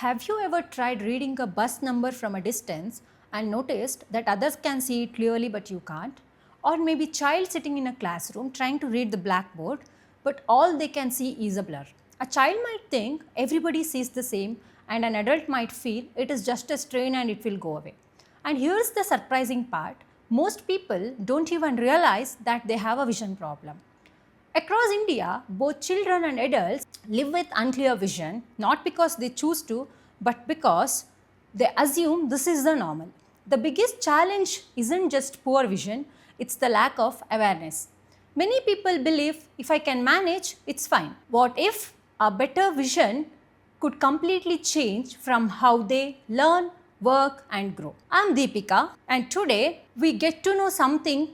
Have you ever tried reading a bus number from a distance and noticed that others can see it clearly but you can't? Or maybe child sitting in a classroom trying to read the blackboard but all they can see is a blur. A child might think everybody sees the same and an adult might feel it is just a strain and it will go away. And here's the surprising part, most people don't even realize that they have a vision problem. Across India, both children and adults live with unclear vision, not because they choose to, but because they assume this is the normal. The biggest challenge isn't just poor vision, it's the lack of awareness. Many people believe if I can manage, it's fine. What if a better vision could completely change from how they learn, work, and grow? I'm Deepika, and today we get to know something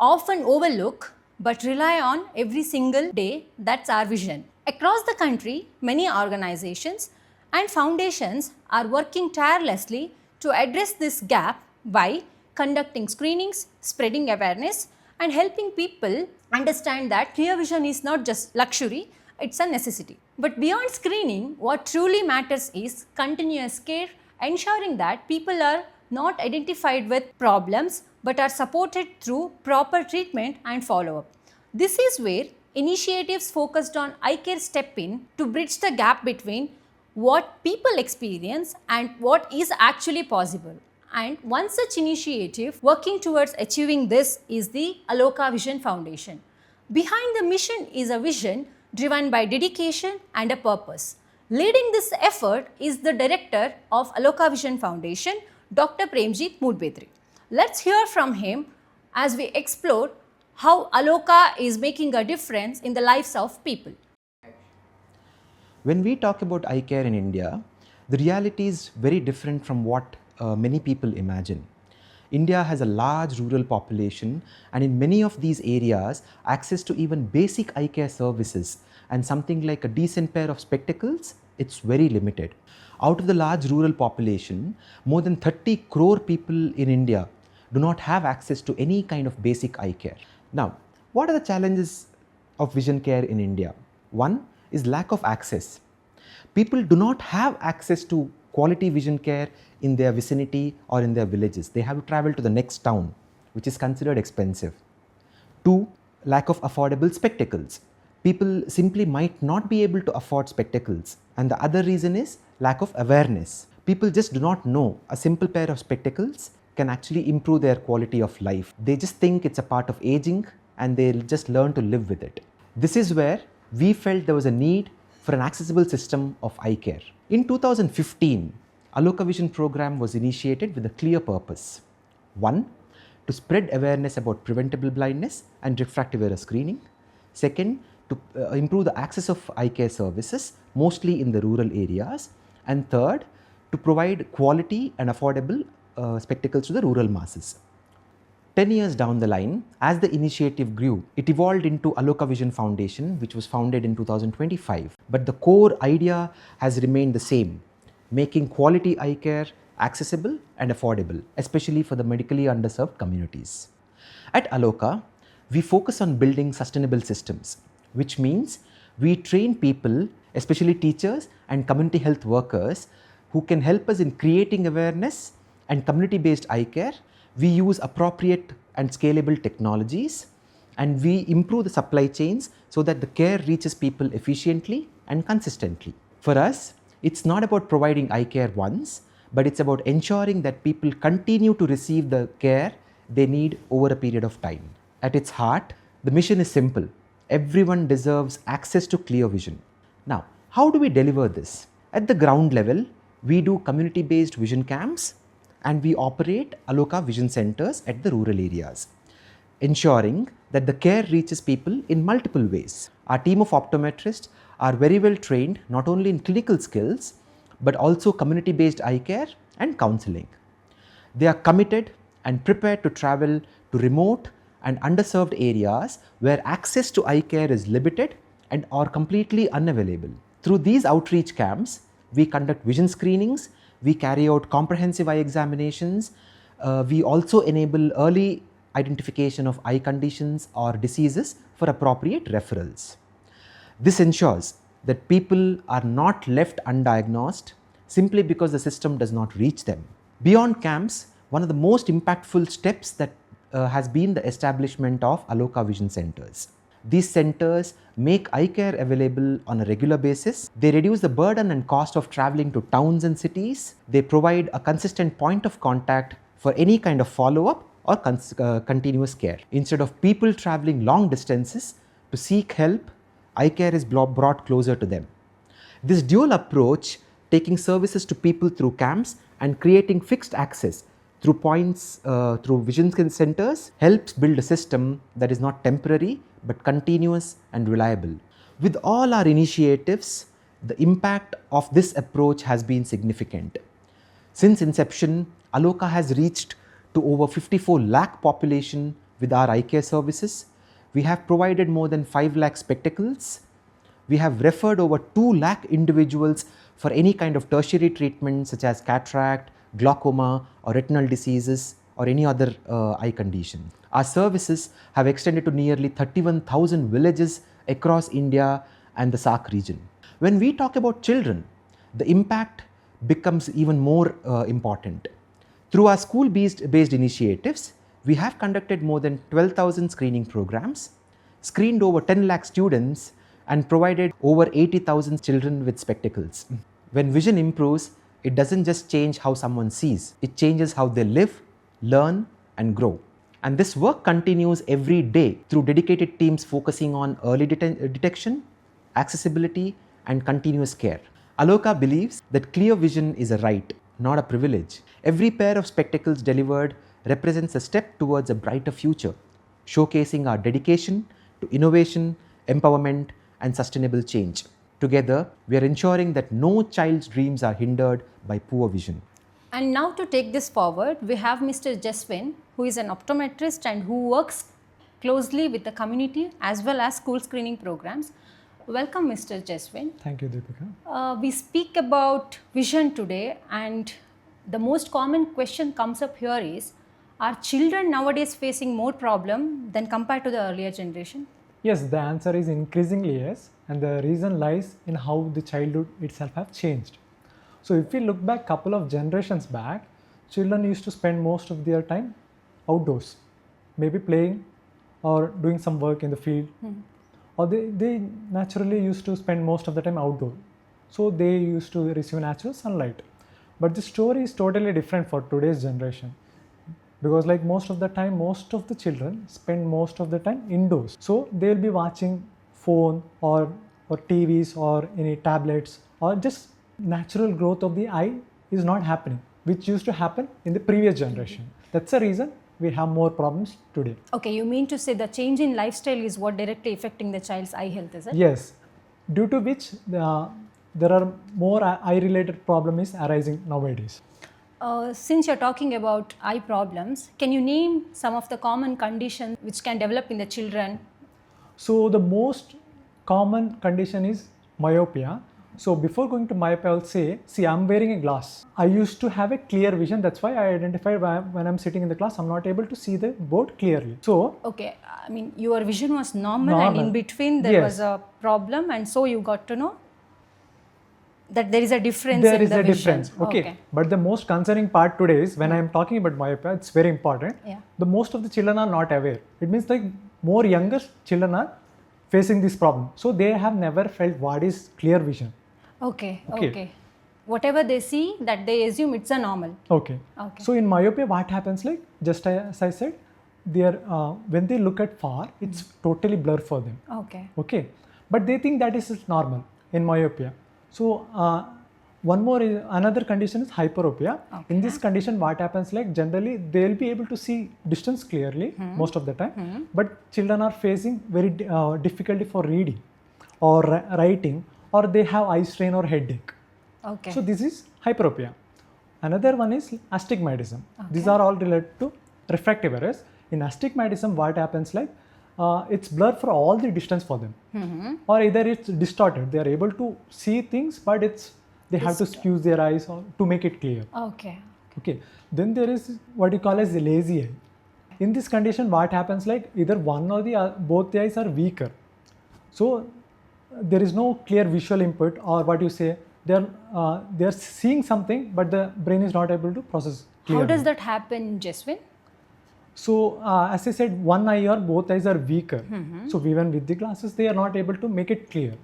often overlooked but rely on every single day, that's our vision. Across the country, many organizations and foundations are working tirelessly to address this gap by conducting screenings, spreading awareness, and helping people understand that clear vision is not just luxury, it's a necessity. But beyond screening, what truly matters is continuous care, ensuring that people are not identified with problems but are supported through proper treatment and follow-up. This is where initiatives focused on eye care step in to bridge the gap between what people experience and what is actually possible. And one such initiative working towards achieving this is the Aloka Vision Foundation. Behind the mission is a vision driven by dedication and a purpose. Leading this effort is the director of Aloka Vision Foundation, Dr. Premjit Moodbetri. Let's hear from him as we explore how Aloka is making a difference in the lives of people. When we talk about eye care in India, the reality is very different from what many people imagine. India has a large rural population, and in many of these areas, access to even basic eye care services and something like a decent pair of spectacles, it's very limited. Out of the large rural population, more than 30 crore people in India do not have access to any kind of basic eye care. Now, what are the challenges of vision care in India? One is lack of access. People do not have access to quality vision care in their vicinity or in their villages. They have to travel to the next town, which is considered expensive. Two, lack of affordable spectacles. People simply might not be able to afford spectacles. And the other reason is lack of awareness. People just do not know a simple pair of spectacles can actually improve their quality of life. They just think it's a part of aging and they'll just learn to live with it. This is where we felt there was a need for an accessible system of eye care. In 2015, Aloka Vision program was initiated with a clear purpose. One, to spread awareness about preventable blindness and refractive error screening. Second, to improve the access of eye care services, mostly in the rural areas. And third, to provide quality and affordable spectacles to the rural masses. 10 years down the line, as the initiative grew, it evolved into Aloka Vision Foundation, which was founded in 2025. But the core idea has remained the same, making quality eye care accessible and affordable, especially for the medically underserved communities. At Aloka, we focus on building sustainable systems, which means we train people, especially teachers and community health workers, who can help us in creating awareness and community-based eye care. We use appropriate and scalable technologies, and we improve the supply chains so that the care reaches people efficiently and consistently. For us, it's not about providing eye care once, but it's about ensuring that people continue to receive the care they need over a period of time. At its heart, the mission is simple. Everyone deserves access to clear vision. Now, how do we deliver this? At the ground level, we do community-based vision camps, and we operate Aloka Vision Centers at the rural areas, ensuring that the care reaches people in multiple ways. Our team of optometrists are very well trained not only in clinical skills, but also community-based eye care and counseling. They are committed and prepared to travel to remote and underserved areas where access to eye care is limited and are completely unavailable. Through these outreach camps, we conduct vision screenings, we carry out comprehensive eye examinations, we also enable early identification of eye conditions or diseases for appropriate referrals. This ensures that people are not left undiagnosed, simply because the system does not reach them. Beyond camps, one of the most impactful steps that has been the establishment of Aloka Vision Centers. These centers make eye care available on a regular basis. They reduce the burden and cost of traveling to towns and cities. They provide a consistent point of contact for any kind of follow-up or continuous care. Instead of people traveling long distances to seek help, eye care is brought closer to them. This dual approach, taking services to people through camps and creating fixed access through points through vision centers, helps build a system that is not temporary but continuous and reliable. With all our initiatives, the impact of this approach has been significant. Since inception, Aloka has reached to over 54 lakh population with our eye care services. We have provided more than 5 lakh spectacles. We have referred over 2 lakh individuals for any kind of tertiary treatment such as cataract, glaucoma or retinal diseases or any other eye condition. Our services have extended to nearly 31,000 villages across India and the SAARC region. When we talk about children, the impact becomes even more important. Through our school-based initiatives, we have conducted more than 12,000 screening programs, screened over 10 lakh students and provided over 80,000 children with spectacles. When vision improves, it doesn't just change how someone sees, it changes how they live, learn and grow. And this work continues every day through dedicated teams focusing on early detection, accessibility and continuous care. Aloka believes that clear vision is a right, not a privilege. Every pair of spectacles delivered represents a step towards a brighter future, showcasing our dedication to innovation, empowerment and sustainable change. Together, we are ensuring that no child's dreams are hindered by poor vision. And now to take this forward, we have Mr. Jaswin, who is an optometrist and who works closely with the community as well as school screening programs. Welcome, Mr. Jaswin. Thank you, Deepika. We speak about vision today, and the most common question comes up here is, are children nowadays facing more problem than compared to the earlier generation? Yes, the answer is increasingly yes, and the reason lies in how the childhood itself have changed. So if we look back couple of generations back, children used to spend most of their time outdoors, maybe playing or doing some work in the field, or they naturally used to spend most of the time outdoor. So they used to receive natural sunlight. But the story is totally different for today's generation, because like most of the time, most of the children spend most of the time indoors. So they will be watching phone or TVs or any tablets, or just natural growth of the eye is not happening, which used to happen in the previous generation. That's the reason we have more problems today. Okay, you mean to say the change in lifestyle is what directly affecting the child's eye health, is it? Yes, due to which there are more eye-related problems arising nowadays. Since you're talking about eye problems, can you name some of the common conditions which can develop in the children? So the most common condition is myopia. So before going to myopia, I'll say, see, I'm wearing a glass. I used to have a clear vision. That's why I identified when I'm sitting in the class, I'm not able to see the board clearly. So, okay, I mean, your vision was normal and in between there was a problem, and so you got to know that there is a difference there in is the a vision. difference. Okay. But the most concerning part today is when I am talking about myopia, it's very important. Yeah. The most of the children are not aware. It means like more younger children are facing this problem. So they have never felt what is clear vision. Okay. Whatever they see, that they assume it's a normal. Okay. So in myopia, what happens, like just as I said, they are when they look at far, it's totally blur for them. Okay. But they think that is normal in myopia. So another condition is hyperopia. In this condition, what happens, like generally they will be able to see distance clearly most of the time, but children are facing very difficulty for reading or writing, or they have eye strain or headache. Okay. So this is hyperopia. Another one is astigmatism. These are all related to refractive errors. In astigmatism, what happens, like it's blurred for all the distance for them, or either it's distorted. They are able to see things, but they have to squeeze their eyes to make it clear. Okay. Then there is what you call as the lazy eye. In this condition, what happens, like either one or both the eyes are weaker. So there is no clear visual input, or what you say, they're seeing something, but the brain is not able to process clearly. How does that happen, Jaswin? So as I said, one eye or both eyes are weaker. So even with the glasses, they are not able to make it clear.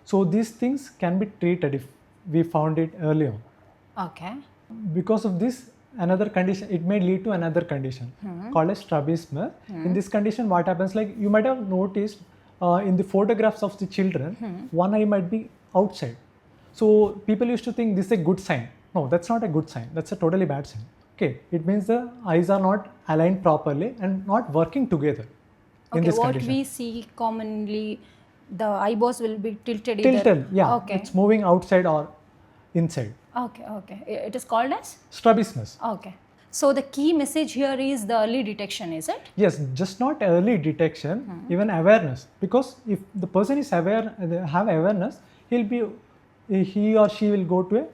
So these things can be treated if we found it earlier. Okay. Because of this, another condition, it may lead to another condition called as strabismus. In this condition, what happens, like you might have noticed in the photographs of the children, one eye might be outside. So people used to think this is a good sign. No, that's not a good sign. That's a totally bad sign. Okay, it means the eyes are not aligned properly and not working together in Okay, this what condition. we see commonly, the eyeballs will be tilted. Tilted, yeah, Okay. it's moving outside or inside. Okay, okay. It is called as? Strabismus. Okay. So the key message here is the early detection, is it? Yes, just not early detection, even awareness. Because if the person is aware, have awareness, he or she will go to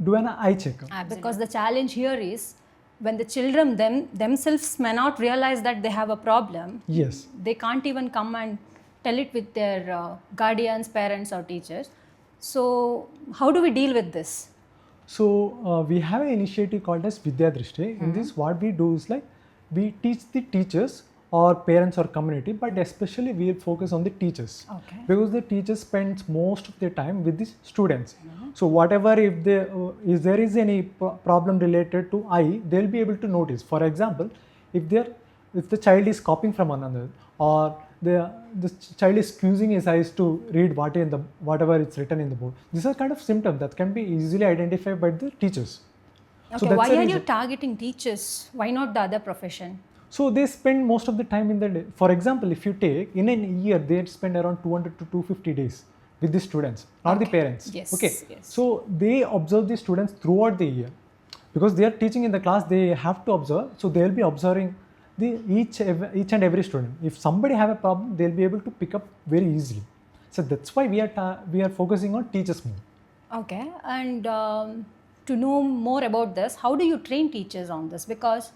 do an eye checkup. Because the challenge here is when the children themselves may not realize that they have a problem, Yes. they can't even come and tell it with their guardians, parents or teachers. So how do we deal with this? So we have an initiative called as Vidya Drishti. In this, what we do is like we teach the teachers or parents or community, but especially we focus on the teachers. Okay. Because the teachers spends most of their time with the students. So whatever if there is any problem related to eye, they'll be able to notice. For example, if the child is copying from another, or the child is squeezing his eyes to read whatever it's written in the board, these are kind of symptoms that can be easily identified by the teachers. Okay, that's why the are you reason. targeting teachers? Why not the other profession? So they spend most of the time in the day. For example, if you take in a year, they spend around 200 to 250 days with the students, not the parents. Yes, Okay. yes. So they observe the students throughout the year, because they are teaching in the class. They have to observe. So they will be observing each and every student. If somebody have a problem, they'll be able to pick up very easily. So that's why we are focusing on teachers more. Okay, and to know more about this, how do you train teachers on this? Because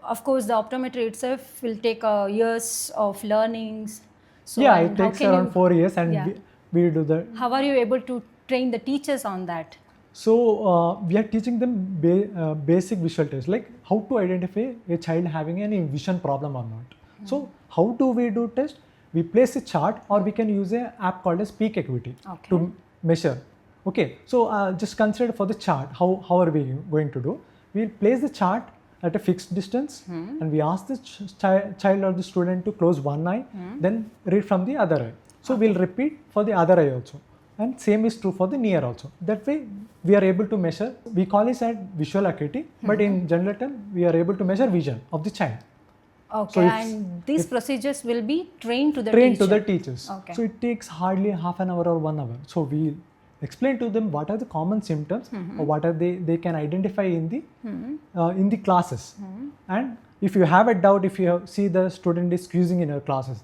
of course the optometry itself will take years of learnings. So Yeah, and it how takes can around you- 4 years, and Yeah. we do the. How are you able to train the teachers on that? So we are teaching them basic visual tests, like how to identify a child having any vision problem or not. So how do we do test? We place a chart, or we can use an app called as peak acuity Okay. to measure. Okay, so just consider for the chart, how are we going to do? We'll place the chart at a fixed distance, and we ask the child or the student to close one eye, then read from the other eye. So we'll repeat for the other eye also. And same is true for the near also. That way we are able to measure, we call it as visual acuity, but in general term, we are able to measure vision of the child. Okay, So if- and these procedures will be trained to the Trained teacher. to the teachers. Okay. So it takes hardly half an hour or 1 hour. So we explain to them what are the common symptoms, or what are they can identify in the classes. And if you have a doubt, if you see the student is squeezing in your classes,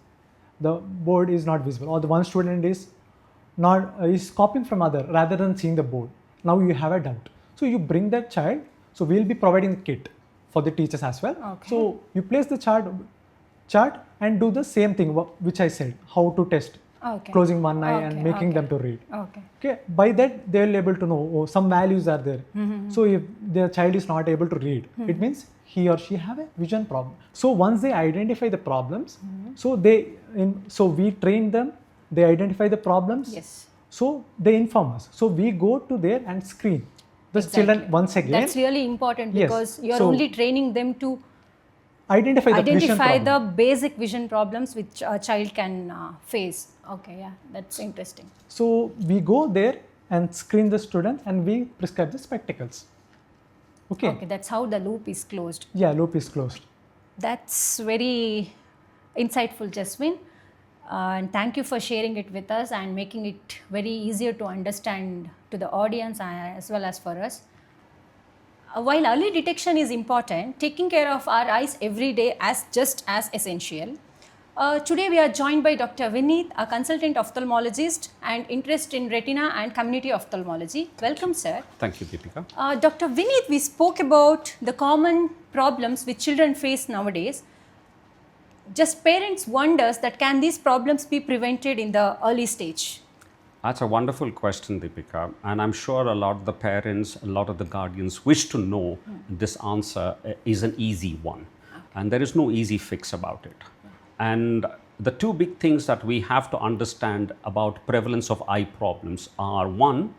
the board is not visible, or the one student is copying from other rather than seeing the board. Now you have a doubt. So you bring that child. So we'll be providing the kit for the teachers as well. Okay. So you place the chart and do the same thing which I said, how to test. Okay. Closing one eye Okay, and making them to read. Okay. Okay, by that they will able to know some values are there. So if their child is not able to read, it means he or she have a vision problem. So once they identify the problems, so we train them. They identify the problems. Yes. So they inform us. So we go to there and screen the children once again. That's really important, Yes. because you're So- only training them to identify the vision identify the problem. basic vision problems which a child can face. Okay, yeah, that's interesting. So we go there and screen the student, and we prescribe the spectacles. Okay. Okay, that's how the loop is closed. Yeah, loop is closed. That's very insightful, Jaswin. And thank you for sharing it with us and making it very easier to understand to the audience as well as for us. While early detection is important, taking care of our eyes every day is just as essential. Today we are joined by Dr. Vineet, a consultant ophthalmologist and interest in retina and community ophthalmology. Welcome, sir. Thank you, Deepika. Dr. Vineet, we spoke about the common problems which children face nowadays. Just parents wonders that can these problems be prevented in the early stage? That's a wonderful question, Deepika. And I'm sure a lot of the parents, a lot of the guardians wish to know this answer is an easy one. And there is no easy fix about it. And the two big things that we have to understand about prevalence of eye problems are one,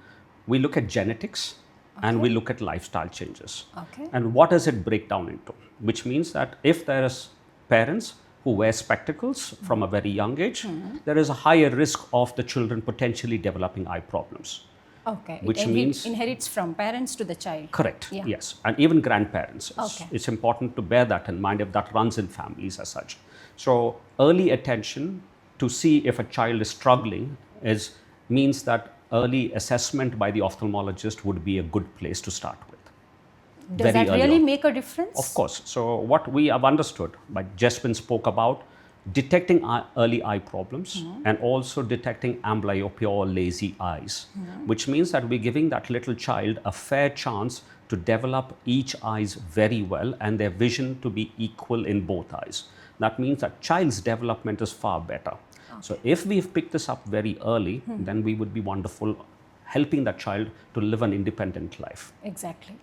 we look at genetics and we look at lifestyle changes. Okay. And what does it break down into? Which means that if there is parents who wear spectacles from a very young age, there is a higher risk of the children potentially developing eye problems. Okay. Which it means- inherits from parents to the child. Correct. Yeah. Yes. And even grandparents. Okay. It's important to bear that in mind if that runs in families as such. So early attention to see if a child is struggling means that early assessment by the ophthalmologist would be a good place to start with. Does very that early really on. make a difference? Of course. So what we have understood, like Jespen spoke about, detecting early eye problems and also detecting amblyopia or lazy eyes, which means that we're giving that little child a fair chance to develop each eyes very well and their vision to be equal in both eyes. That means that child's development is far better. So if we've picked this up very early, then we would be wonderful helping that child to live an independent life. Exactly.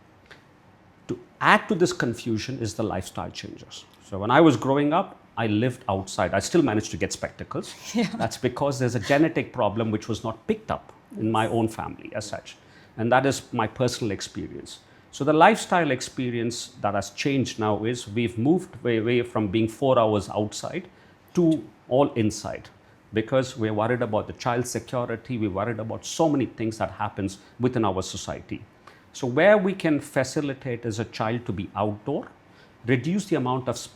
To add to this confusion is the lifestyle changes. So when I was growing up, I lived outside. I still managed to get spectacles. That's because there's a genetic problem which was not picked up in my own family as such. And that is my personal experience. So the lifestyle experience that has changed now is we've moved away from being 4 hours outside to all inside, because we're worried about the child's security. We're worried about so many things that happens within our society. So where we can facilitate as a child to be outdoor, reduce the amount of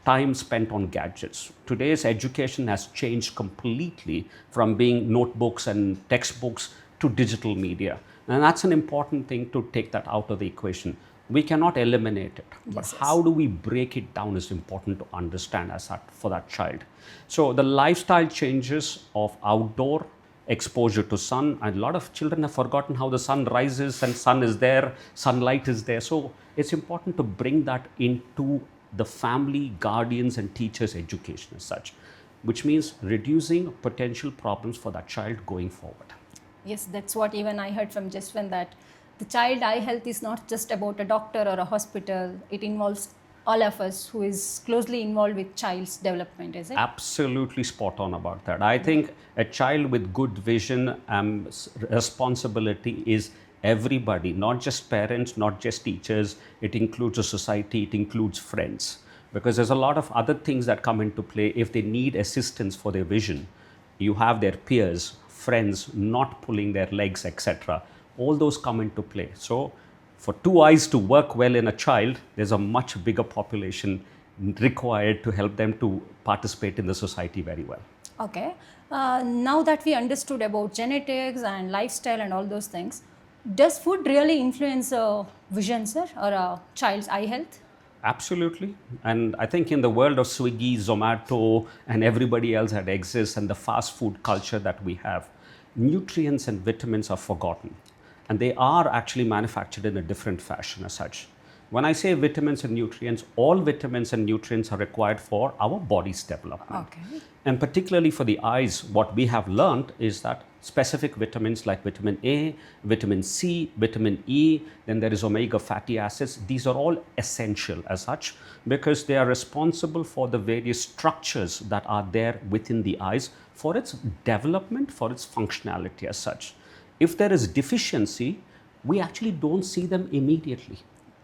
time spent on gadgets. Today's education has changed completely from being notebooks and textbooks to digital media. And that's an important thing to take that out of the equation. We cannot eliminate it, but how do we break it down is important to understand for that child. So the lifestyle changes of outdoor exposure to sun, and a lot of children have forgotten how the sun rises and sun is there, sunlight is there. So it's important to bring that into the family, guardians and teachers' education as such, which means reducing potential problems for that child going forward. Yes, that's what even I heard from Jespen, that the child eye health is not just about a doctor or a hospital. It involves all of us who is closely involved with child's development, is it? Absolutely spot on about that. I think a child with good vision and responsibility is everybody, not just parents, not just teachers. It includes a society, it includes friends. Because there's a lot of other things that come into play. If they need assistance for their vision, you have their peers, friends not pulling their legs, etc. All those come into play. So for two eyes to work well in a child, there's a much bigger population required to help them to participate in the society very well. Okay. Now that we understood about genetics and lifestyle and all those things, does food really influence vision, sir, or a child's eye health? Absolutely. And I think in the world of Swiggy, Zomato, and everybody else that exists, and the fast food culture that we have, nutrients and vitamins are forgotten. And they are actually manufactured in a different fashion as such. When I say vitamins and nutrients, all vitamins and nutrients are required for our body's development. Okay. And particularly for the eyes, what we have learned is that specific vitamins like vitamin A, vitamin C, vitamin E, then there is omega fatty acids. These are all essential as such because they are responsible for the various structures that are there within the eyes for its development, for its functionality as such. If there is deficiency, we actually don't see them immediately.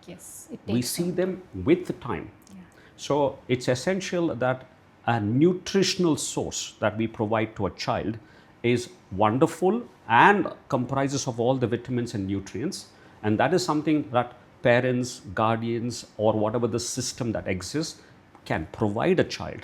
Yes, We see them with the time. So it's essential that a nutritional source that we provide to a child is wonderful and comprises of all the vitamins and nutrients. And that is something that parents, guardians, or whatever the system that exists can provide a child.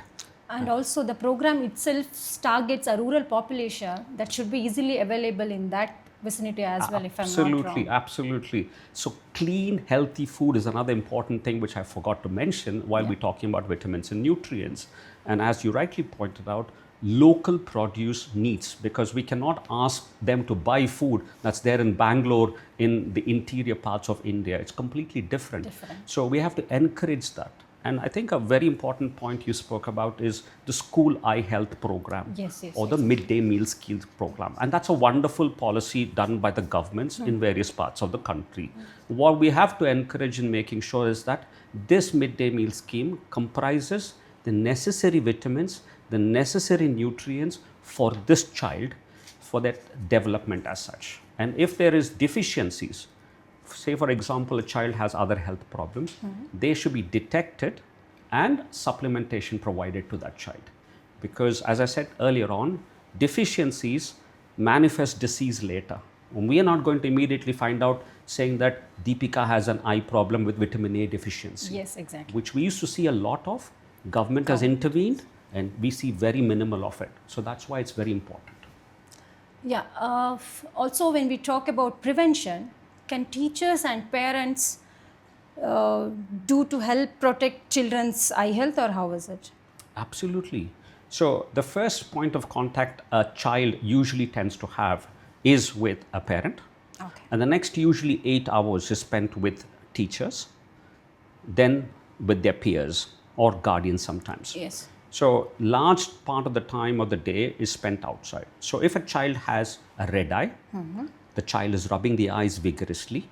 And also the program itself targets a rural population that should be easily available in that vicinity as well, if I'm not wrong. Absolutely, absolutely. So clean, healthy food is another important thing which I forgot to mention while we're talking about vitamins and nutrients. And as you rightly pointed out, local produce needs, because we cannot ask them to buy food that's there in Bangalore in the interior parts of India. It's completely different. So we have to encourage that. And I think a very important point you spoke about is the school eye health program, Yes, yes, or the yes. midday meal skills program. And that's a wonderful policy done by the governments in various parts of the country. What we have to encourage in making sure is that this midday meal scheme comprises the necessary vitamins, the necessary nutrients for this child for their development as such. And if there is deficiencies, say for example a child has other health problems, they should be detected and supplementation provided to that child, because as I said earlier on, deficiencies manifest disease later. And we are not going to immediately find out saying that Deepika has an eye problem with vitamin A deficiency, Yes, exactly. which we used to see a lot of. Government has intervened and we see very minimal of it, so that's why it's very important. Yeah. Also, when we talk about prevention, can teachers and parents do to help protect children's eye health, or how is it? Absolutely. So the first point of contact a child usually tends to have is with a parent. Okay. And the next usually 8 hours is spent with teachers, then with their peers or guardians sometimes. Yes. So large part of the time of the day is spent outside. So if a child has a red eye, the child is rubbing the eyes vigorously,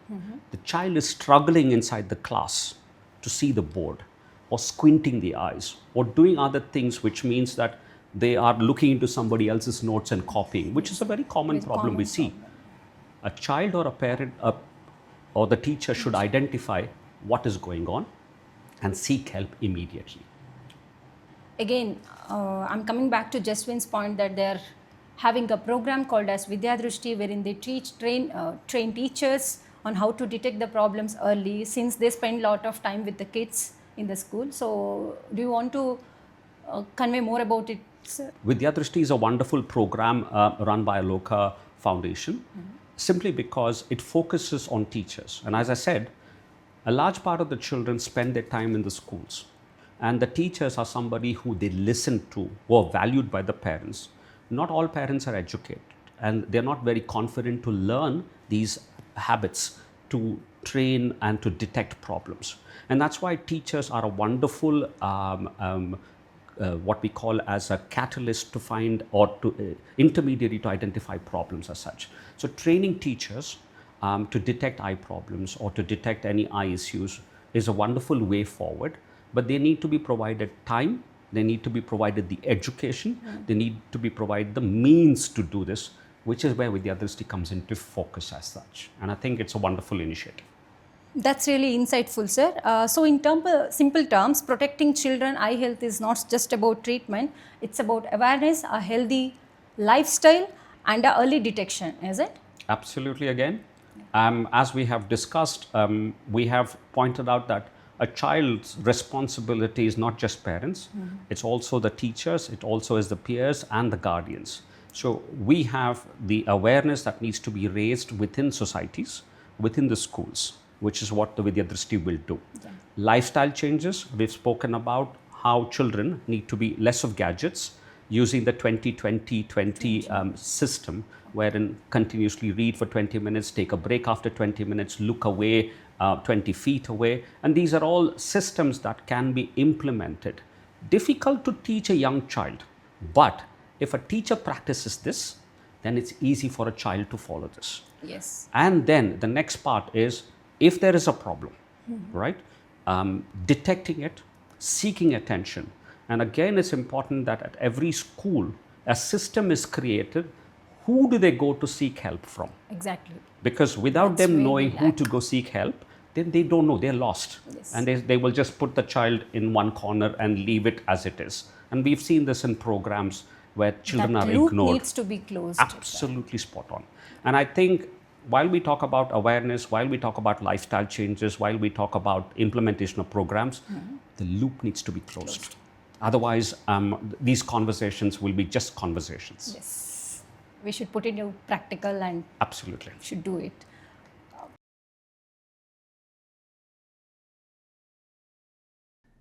the child is struggling inside the class to see the board, or squinting the eyes, or doing other things, which means that they are looking into somebody else's notes and copying, which is a very common problem we see. A child or a parent or the teacher should identify what is going on and seek help immediately. Again, I'm coming back to Jaswin's point that they're having a program called as Vidya Drishti, wherein they train teachers on how to detect the problems early, since they spend a lot of time with the kids in the school. So, do you want to convey more about it, sir? Vidya Drishti is a wonderful program run by Aloka Foundation, simply because it focuses on teachers. And as I said, a large part of the children spend their time in the schools. And the teachers are somebody who they listen to, who are valued by the parents. Not all parents are educated, and they're not very confident to learn these habits, to train and to detect problems. And that's why teachers are a wonderful what we call as a catalyst to find, or to intermediary to identify problems as such. So training teachers to detect eye problems or to detect any eye issues is a wonderful way forward, but they need to be provided time, they need to be provided the education, they need to be provided the means to do this, which is where Vidya Drishti comes into focus as such. And I think it's a wonderful initiative. That's really insightful, sir. So, in simple terms, protecting children eye health is not just about treatment; it's about awareness, a healthy lifestyle, and a early detection. Is it? Absolutely. Again, as we have discussed, we have pointed out that a child's responsibility is not just parents, it's also the teachers, it also is the peers and the guardians. So we have the awareness that needs to be raised within societies, within the schools, which is what the Vidya Drishti will do. Yeah. Lifestyle changes, we've spoken about how children need to be less of gadgets, using the 20-20-20 system, wherein continuously read for 20 minutes, take a break after 20 minutes, look away 20 feet away. And these are all systems that can be implemented. Difficult to teach a young child, but if a teacher practices this, then it's easy for a child to follow this. Yes. And then the next part is, if there is a problem, right, detecting it, seeking attention. And again, it's important that at every school, a system is created. Who do they go to seek help from? Exactly. Because without That's them where knowing we who lack. to go seek help, then they don't know, they're lost. Yes. And they will just put the child in one corner and leave it as it is. And we've seen this in programs where children That are loop ignored. needs to be closed. Absolutely spot on. And I think while we talk about awareness, while we talk about lifestyle changes, while we talk about implementation of programs, the loop needs to be closed. Otherwise, these conversations will be just conversations. Yes. We should put it into practical and Absolutely. should do it.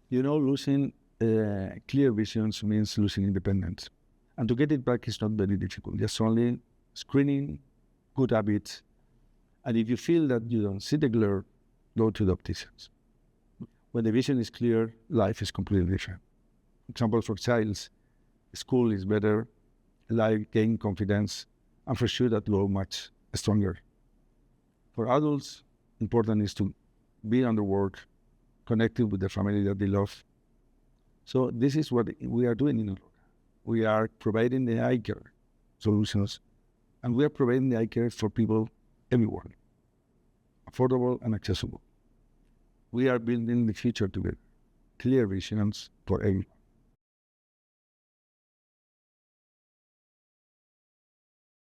You know, losing clear visions means losing independence. And to get it back is not very difficult. Just only screening, good habits. And if you feel that you don't see the glare, go to the opticians. When the vision is clear, life is completely different. Example for childs, school is better, life gain confidence, and for sure that grow much stronger. For adults, important is to be on the work, connected with the family that they love. So this is what we are doing in Aloka. We are providing the eye care solutions, and we are providing the eye care for people everywhere, affordable and accessible. We are building the future together, clear visions for everyone.